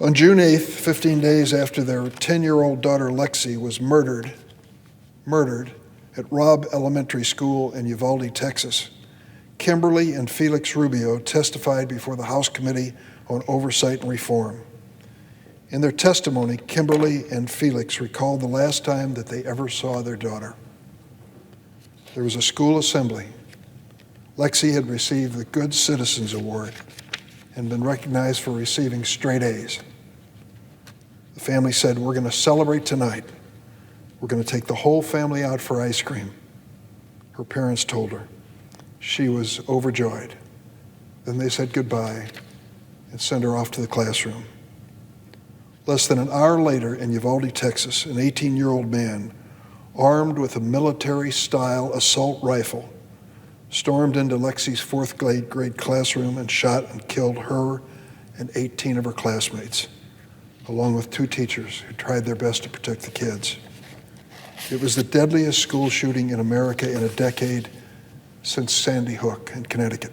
On June 8th, 15 days after their 10-year-old daughter Lexi was murdered at Robb Elementary School in Uvalde, Texas, Kimberly and Felix Rubio testified before the House Committee on Oversight and Reform. In their testimony, Kimberly and Felix recalled the last time that they ever saw their daughter. There was a school assembly. Lexi had received the Good Citizens Award and been recognized for receiving straight A's. The family said, "We're going to celebrate tonight. We're going to take the whole family out for ice cream." Her parents told her. She was overjoyed. Then they said goodbye and sent her off to the classroom. Less than an hour later in Uvalde, Texas, an 18-year-old man, armed with a military-style assault rifle, stormed into Lexi's fourth grade classroom and shot and killed her and 18 of her classmates, along with 2 teachers who tried their best to protect the kids. It was the deadliest school shooting in America in a decade since Sandy Hook in Connecticut.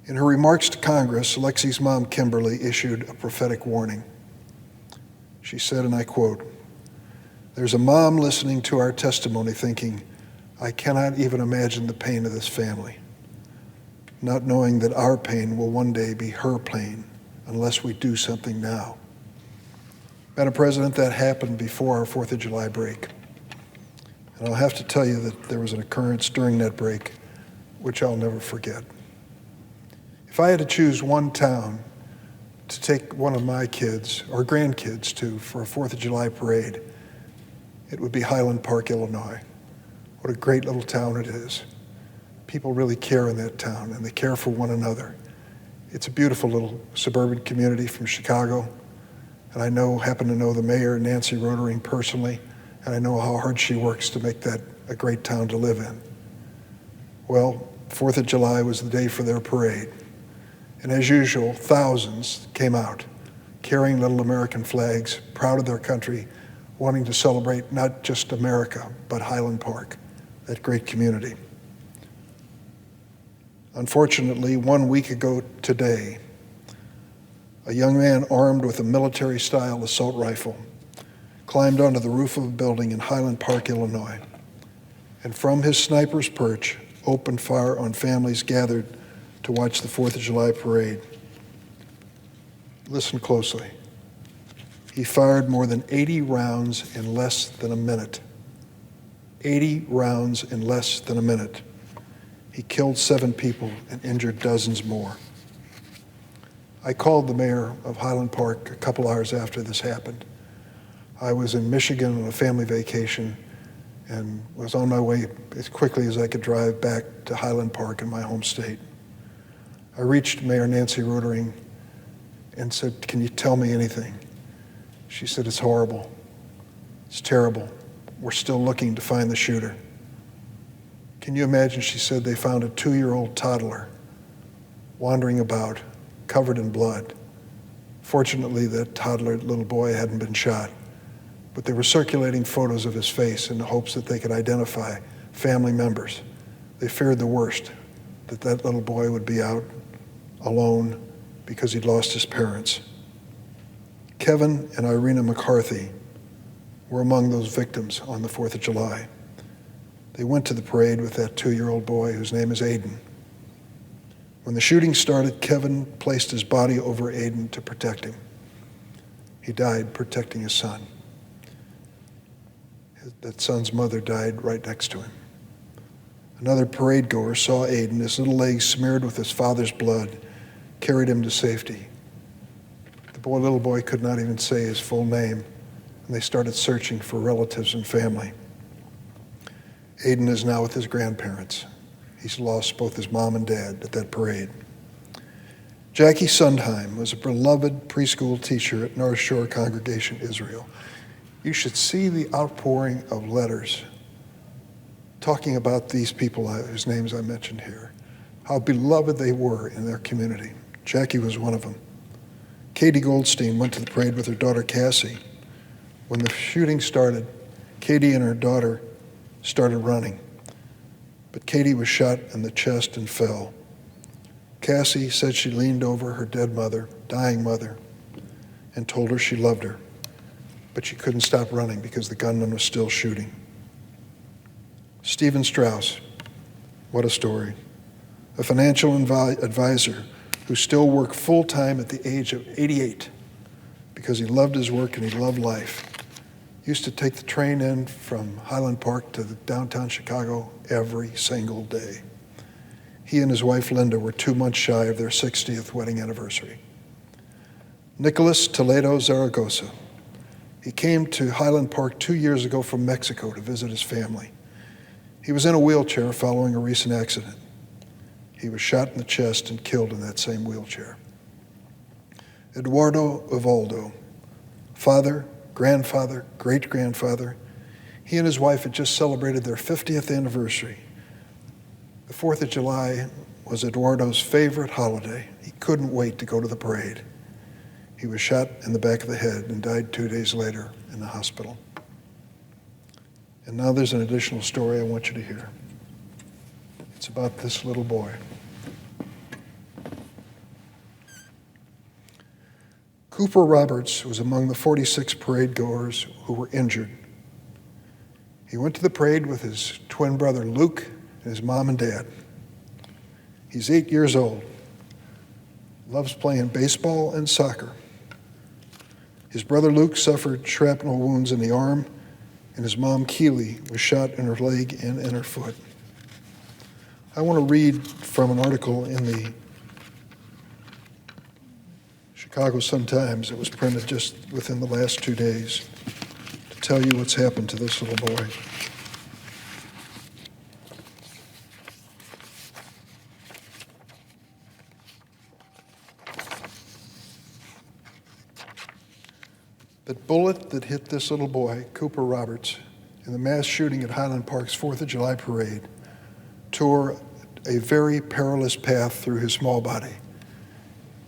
In her remarks to Congress, Lexi's mom, Kimberly, issued a prophetic warning. She said, and I quote, "There's a mom listening to our testimony thinking, I cannot even imagine the pain of this family, not knowing that our pain will one day be her pain unless we do something now." Madam President, that happened before our 4th of July break. And I'll have to tell you that there was an occurrence during that break which I'll never forget. If I had to choose one town to take one of my kids or grandkids to for a 4th of July parade, it would be Highland Park, Illinois. What a great little town it is. People really care in that town, and they care for one another. It's a beautiful little suburban community from Chicago, and I happen to know the mayor, Nancy Rotering, personally, and I know how hard she works to make that a great town to live in. Well, 4th of July was the day for their parade, and as usual, thousands came out, carrying little American flags, proud of their country, wanting to celebrate not just America, but Highland Park, that great community. Unfortunately, 1 week ago today, a young man armed with a military-style assault rifle climbed onto the roof of a building in Highland Park, Illinois, and from his sniper's perch, opened fire on families gathered to watch the 4th of July parade. Listen closely. He fired more than 80 rounds in less than a minute. 80 rounds in less than a minute. He killed 7 people and injured dozens more. I called the mayor of Highland Park a couple hours after this happened. I was in Michigan on a family vacation and was on my way as quickly as I could drive back to Highland Park in my home state. I reached Mayor Nancy Rotering and said, "Can you tell me anything?" She said, "It's horrible. It's terrible. We're still looking to find the shooter." Can you imagine, she said, they found a 2-year-old toddler wandering about, covered in blood. Fortunately, that toddler little boy hadn't been shot, but they were circulating photos of his face in the hopes that they could identify family members. They feared the worst, that that little boy would be out alone because he'd lost his parents. Kevin and Irina McCarthy were among those victims on the 4th of July. They went to the parade with that 2-year-old boy whose name is Aiden. When the shooting started, Kevin placed his body over Aiden to protect him. He died protecting his son. That son's mother died right next to him. Another parade goer saw Aiden, his little legs smeared with his father's blood, carried him to safety. The little boy could not even say his full name, and they started searching for relatives and family. Aiden is now with his grandparents. He's lost both his mom and dad at that parade. Jackie Sundheim was a beloved preschool teacher at North Shore Congregation Israel. You should see the outpouring of letters talking about these people whose names I mentioned here, how beloved they were in their community. Jackie was one of them. Katie Goldstein went to the parade with her daughter Cassie. When the shooting started, Katie and her daughter started running, but Katie was shot in the chest and fell. Cassie said she leaned over her dying mother, and told her she loved her, but she couldn't stop running because the gunman was still shooting. Stephen Strauss, what a story. A financial advisor who still worked full-time at the age of 88 because he loved his work and he loved life. Used to take the train in from Highland Park to downtown Chicago every single day. He and his wife Linda were 2 months shy of their 60th wedding anniversary. Nicholas Toledo Zaragoza. He came to Highland Park 2 years ago from Mexico to visit his family. He was in a wheelchair following a recent accident. He was shot in the chest and killed in that same wheelchair. Eduardo Uvaldo, father, grandfather, great-grandfather. He and his wife had just celebrated their 50th anniversary. The 4th of July was Eduardo's favorite holiday. He couldn't wait to go to the parade. He was shot in the back of the head and died 2 days later in the hospital. And now there's an additional story I want you to hear. It's about this little boy. Cooper Roberts was among the 46 parade goers who were injured. He went to the parade with his twin brother Luke and his mom and dad. He's 8 years old, loves playing baseball and soccer. His brother Luke suffered shrapnel wounds in the arm, and his mom Keely was shot in her leg and in her foot. I want to read from an article in the Chicago Sun-Times that was printed just within the last 2 days to tell you what's happened to this little boy. The bullet that hit this little boy, Cooper Roberts, in the mass shooting at Highland Park's 4th of July parade, tore a very perilous path through his small body.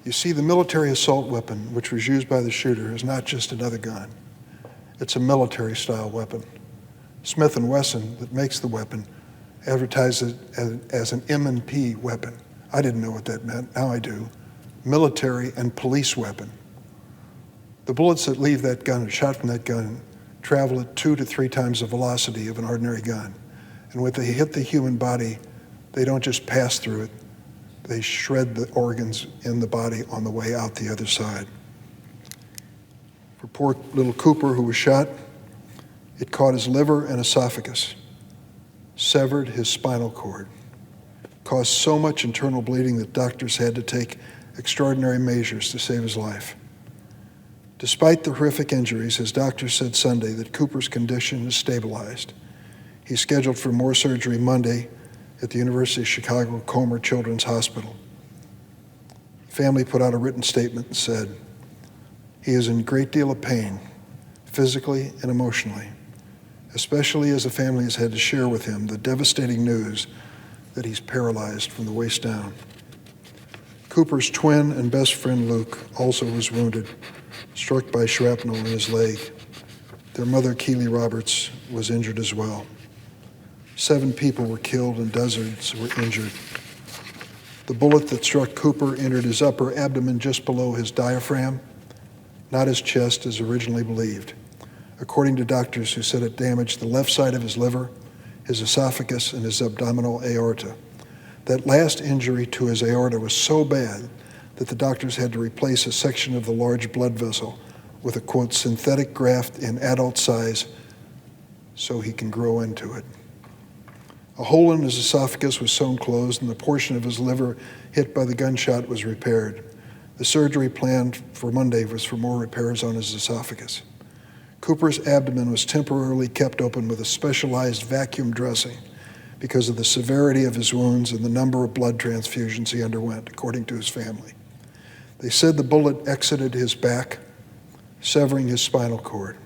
You see, the military assault weapon, which was used by the shooter, is not just another gun. It's a military-style weapon. Smith & Wesson, that makes the weapon, advertises it as an M&P weapon. I didn't know what that meant. Now I do. Military and police weapon. The bullets that leave that gun, shot from that gun, travel at 2 to 3 times the velocity of an ordinary gun. And when they hit the human body, they don't just pass through it, they shred the organs in the body on the way out the other side. For poor little Cooper, who was shot, it caught his liver and esophagus, severed his spinal cord, caused so much internal bleeding that doctors had to take extraordinary measures to save his life. Despite the horrific injuries, his doctor said Sunday that Cooper's condition is stabilized. He's scheduled for more surgery Monday at the University of Chicago Comer Children's Hospital. Family put out a written statement and said, "He is in a great deal of pain, physically and emotionally, especially as the family has had to share with him the devastating news that he's paralyzed from the waist down." Cooper's twin and best friend Luke also was wounded, struck by shrapnel in his leg. Their mother, Keely Roberts, was injured as well. 7 people were killed and dozens were injured. The bullet that struck Cooper entered his upper abdomen just below his diaphragm, not his chest as originally believed. According to doctors who said it damaged the left side of his liver, his esophagus, and his abdominal aorta. That last injury to his aorta was so bad that the doctors had to replace a section of the large blood vessel with a, quote, synthetic graft in adult size so he can grow into it. A hole in his esophagus was sewn closed and the portion of his liver hit by the gunshot was repaired. The surgery planned for Monday was for more repairs on his esophagus. Cooper's abdomen was temporarily kept open with a specialized vacuum dressing because of the severity of his wounds and the number of blood transfusions he underwent, according to his family. They said the bullet exited his back, severing his spinal cord.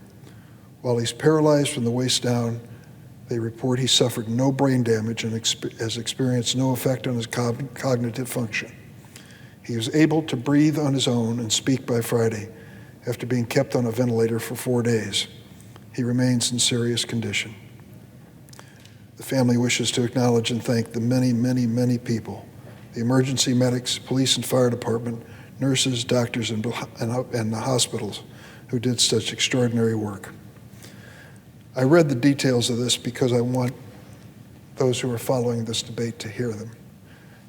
While he's paralyzed from the waist down, they report he suffered no brain damage and has experienced no effect on his cognitive function. He was able to breathe on his own and speak by Friday after being kept on a ventilator for 4 days. He remains in serious condition. The family wishes to acknowledge and thank the many, many, many people, the emergency medics, police and fire department, nurses, doctors, and the hospitals who did such extraordinary work. I read the details of this because I want those who are following this debate to hear them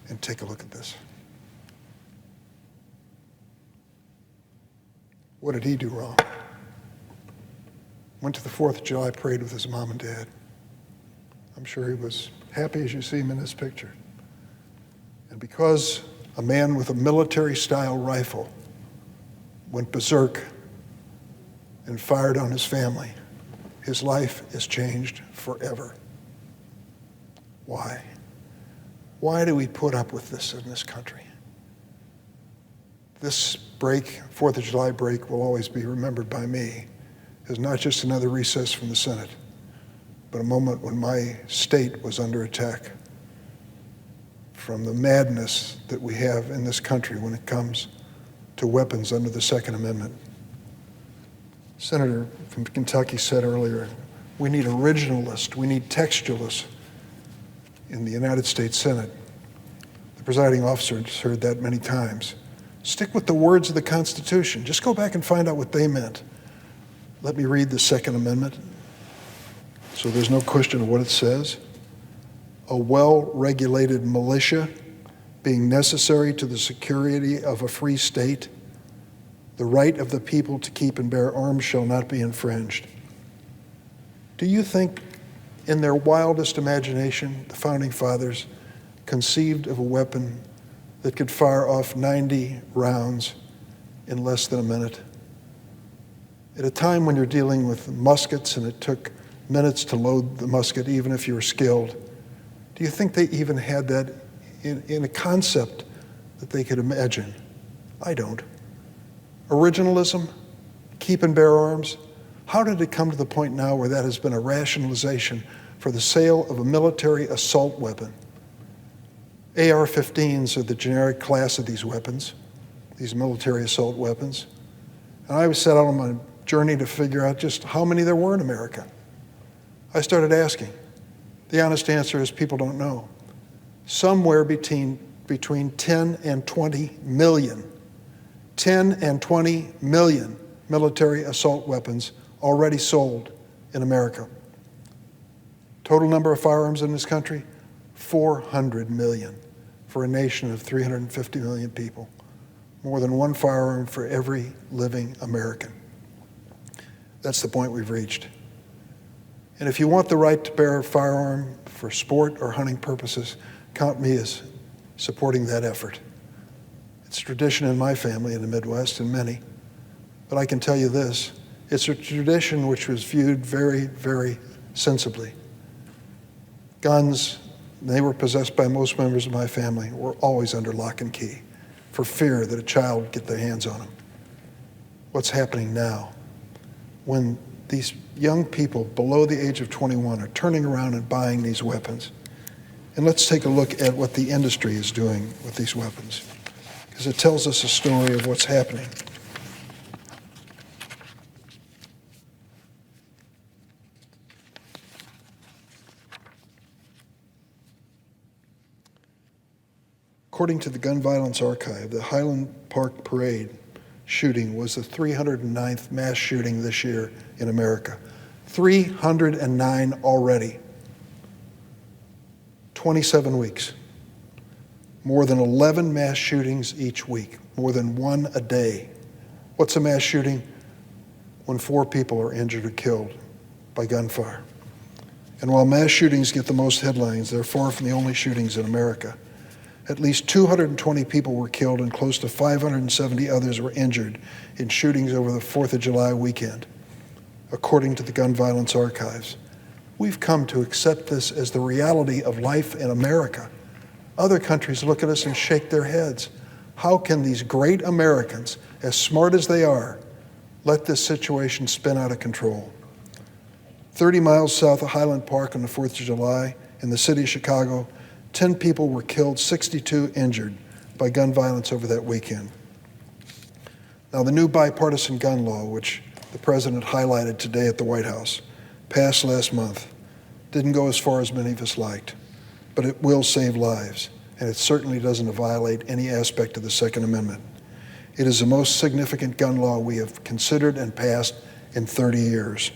and take a look at this. What did he do wrong? Went to the 4th of July parade with his mom and dad. I'm sure he was happy as you see him in this picture. And because a man with a military-style rifle went berserk and fired on his family, his life is changed forever. Why? Why do we put up with this in this country? This break, 4th of July break, will always be remembered by me as not just another recess from the Senate, but a moment when my state was under attack from the madness that we have in this country when it comes to weapons under the Second Amendment. Senator from Kentucky said earlier, we need originalists, we need textualists in the United States Senate. The presiding officer has heard that many times. Stick with the words of the Constitution. Just go back and find out what they meant. Let me read the Second Amendment so there's no question of what it says. A well-regulated militia being necessary to the security of a free state, the right of the people to keep and bear arms shall not be infringed. Do you think in their wildest imagination the Founding Fathers conceived of a weapon that could fire off 90 rounds in less than a minute? At a time when you're dealing with muskets and it took minutes to load the musket, even if you were skilled, do you think they even had that in a concept that they could imagine? I don't. Originalism, keep and bear arms, how did it come to the point now where that has been a rationalization for the sale of a military assault weapon? AR-15s are the generic class of these weapons, these military assault weapons. And I was set out on my journey to figure out just how many there were in America. I started asking. The honest answer is people don't know. Somewhere between 10 and 20 million, 10 and 20 million military assault weapons already sold in America. Total number of firearms in this country, 400 million for a nation of 350 million people. More than one firearm for every living American. That's the point we've reached. And if you want the right to bear a firearm for sport or hunting purposes, count me as supporting that effort. It's tradition in my family in the Midwest and many. But I can tell you this, it's a tradition which was viewed very, very sensibly. Guns, they were possessed by most members of my family, were always under lock and key for fear that a child would get their hands on them. What's happening now? When these young people below the age of 21 are turning around and buying these weapons. And let's take a look at what the industry is doing with these weapons, because it tells us a story of what's happening. According to the Gun Violence Archive, the Highland Park parade shooting was the 309th mass shooting this year in America. 309 already. 27 weeks. More than 11 mass shootings each week. More than one a day. What's a mass shooting? When 4 people are injured or killed by gunfire. And while mass shootings get the most headlines, they're far from the only shootings in America. At least 220 people were killed and close to 570 others were injured in shootings over the 4th of July weekend, according to the Gun Violence Archives. We've come to accept this as the reality of life in America. Other countries look at us and shake their heads. How can these great Americans, as smart as they are, let this situation spin out of control? 30 miles south of Highland Park on the 4th of July, in the city of Chicago, 10 people were killed, 62 injured by gun violence over that weekend. Now, the new bipartisan gun law, which the president highlighted today at the White House, passed last month, didn't go as far as many of us liked, but it will save lives, and it certainly doesn't violate any aspect of the Second Amendment. It is the most significant gun law we have considered and passed in 30 years.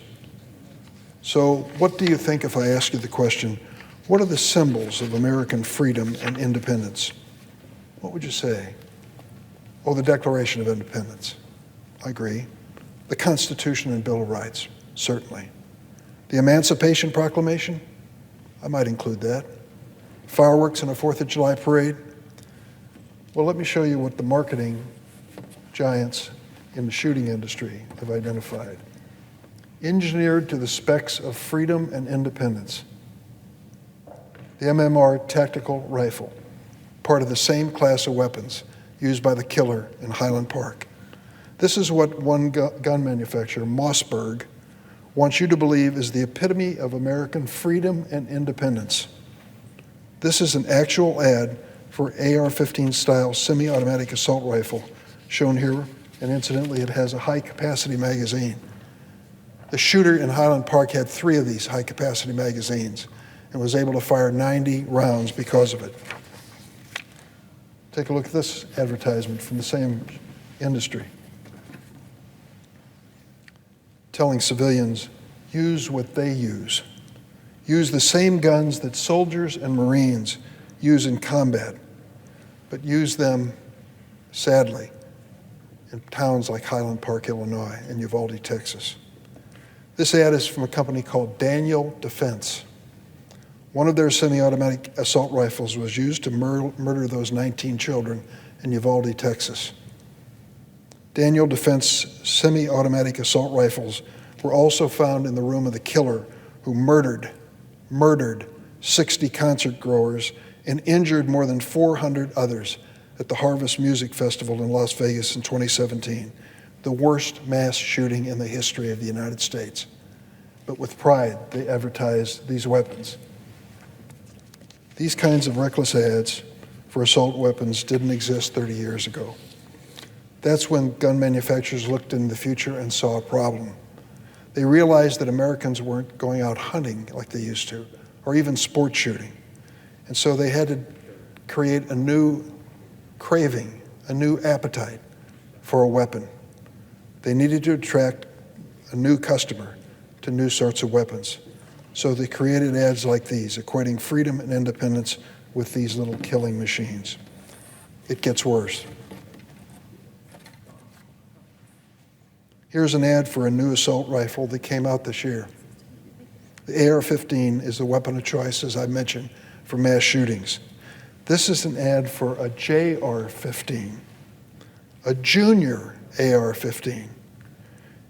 So what do you think if I ask you the question, what are the symbols of American freedom and independence? What would you say? Oh, the Declaration of Independence. I agree. The Constitution and Bill of Rights, certainly. The Emancipation Proclamation, I might include that. Fireworks in a 4th of July parade. Well, let me show you what the marketing giants in the shooting industry have identified. Engineered to the specs of freedom and independence. The MMR tactical rifle, part of the same class of weapons used by the killer in Highland Park. This is what one gun manufacturer, Mossberg, wants you to believe is the epitome of American freedom and independence. This is an actual ad for AR-15 style semi-automatic assault rifle, shown here, and incidentally it has a high-capacity magazine. The shooter in Highland Park had 3 of these high-capacity magazines and was able to fire 90 rounds because of it. Take a look at this advertisement from the same industry, telling civilians, use what they use. Use the same guns that soldiers and Marines use in combat, but use them, sadly, in towns like Highland Park, Illinois, and Uvalde, Texas. This ad is from a company called Daniel Defense. One of their semi-automatic assault rifles was used to murder those 19 children in Uvalde, Texas. Daniel Defense semi-automatic assault rifles were also found in the room of the killer who murdered 60 concert goers and injured more than 400 others at the Harvest Music Festival in Las Vegas in 2017, the worst mass shooting in the history of the United States. But with pride, they advertised these weapons. These kinds of reckless ads for assault weapons didn't exist 30 years ago. That's when gun manufacturers looked in the future and saw a problem. They realized that Americans weren't going out hunting like they used to, or even sport shooting. And so they had to create a new craving, a new appetite for a weapon. They needed to attract a new customer to new sorts of weapons. So they created ads like these, equating freedom and independence with these little killing machines. It gets worse. Here's an ad for a new assault rifle that came out this year. The AR-15 is the weapon of choice, as I mentioned, for mass shootings. This is an ad for a JR-15, a junior AR-15.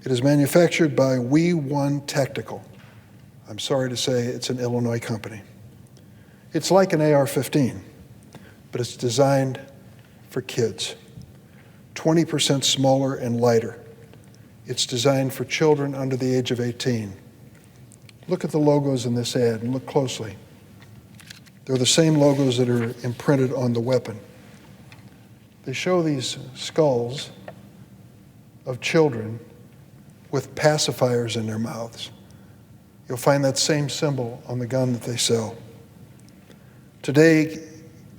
It is manufactured by We One Tactical. I'm sorry to say it's an Illinois company. It's like an AR-15, but it's designed for kids, 20% smaller and lighter. It's designed for children under the age of 18. Look at the logos in this ad and look closely. They're the same logos that are imprinted on the weapon. They show these skulls of children with pacifiers in their mouths. You'll find that same symbol on the gun that they sell. Today,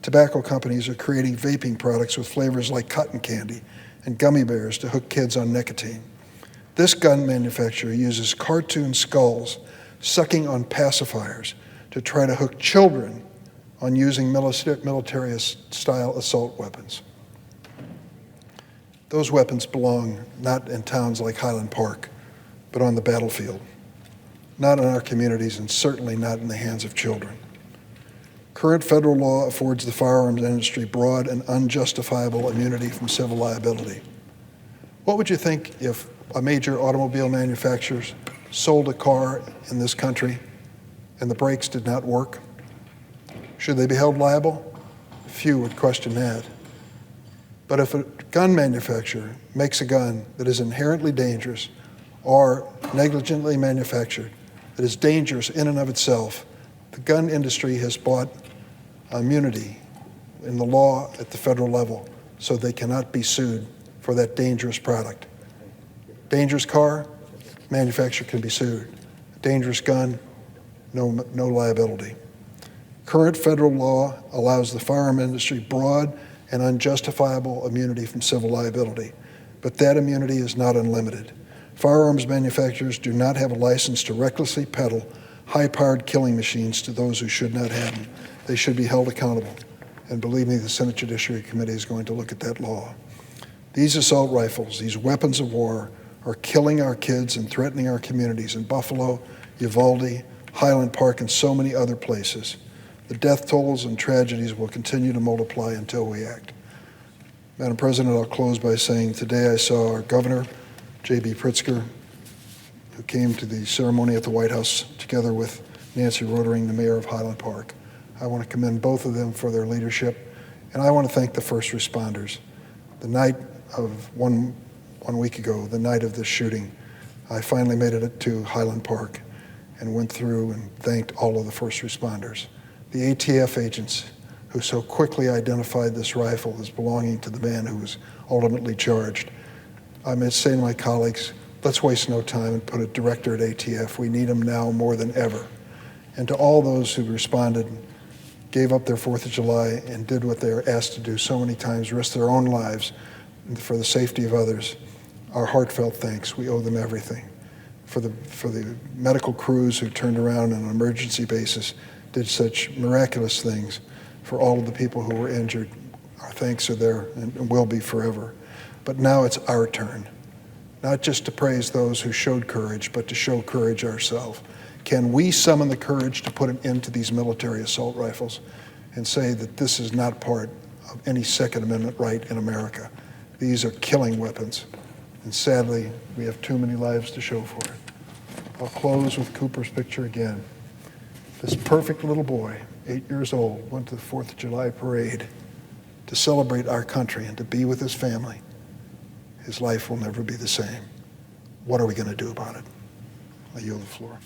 tobacco companies are creating vaping products with flavors like cotton candy and gummy bears to hook kids on nicotine. This gun manufacturer uses cartoon skulls sucking on pacifiers to try to hook children on using military-style assault weapons. Those weapons belong not in towns like Highland Park, but on the battlefield, not in our communities, and certainly not in the hands of children. Current federal law affords the firearms industry broad and unjustifiable immunity from civil liability. What would you think if a major automobile manufacturer sold a car in this country and the brakes did not work? Should they be held liable? Few would question that. But if a gun manufacturer makes a gun that is inherently dangerous or negligently manufactured, that is dangerous in and of itself, the gun industry has bought immunity in the law at the federal level, so they cannot be sued for that dangerous product. Dangerous car, manufacturer can be sued. Dangerous gun, no liability. Current federal law allows the firearm industry broad and unjustifiable immunity from civil liability. But that immunity is not unlimited. Firearms manufacturers do not have a license to recklessly peddle high-powered killing machines to those who should not have them. They should be held accountable. And believe me, the Senate Judiciary Committee is going to look at that law. These assault rifles, these weapons of war, are killing our kids and threatening our communities in Buffalo, Uvalde, Highland Park, and so many other places. The death tolls and tragedies will continue to multiply until we act. Madam President, I'll close by saying today I saw our governor, J.B. Pritzker, who came to the ceremony at the White House together with Nancy Rotering, the mayor of Highland Park. I want to commend both of them for their leadership, and I want to thank the first responders. The night of one week ago, the night of this shooting, I finally made it to Highland Park and went through and thanked all of the first responders. The ATF agents who so quickly identified this rifle as belonging to the man who was ultimately charged. I must say to my colleagues, let's waste no time and put a director at ATF. We need him now more than ever. And to all those who responded, gave up their 4th of July and did what they were asked to do so many times, risked their own lives for the safety of others, our heartfelt thanks. We owe them everything. For the medical crews who turned around on an emergency basis, did such miraculous things. For all of the people who were injured, our thanks are there and will be forever. But now it's our turn, not just to praise those who showed courage, but to show courage ourselves. Can we summon the courage to put an end to these military assault rifles and say that this is not part of any Second Amendment right in America? These are killing weapons, and sadly, we have too many lives to show for it. I'll close with Cooper's picture again. This perfect little boy, 8 years old, went to the 4th of July parade to celebrate our country and to be with his family. His life will never be the same. What are we going to do about it? I yield the floor.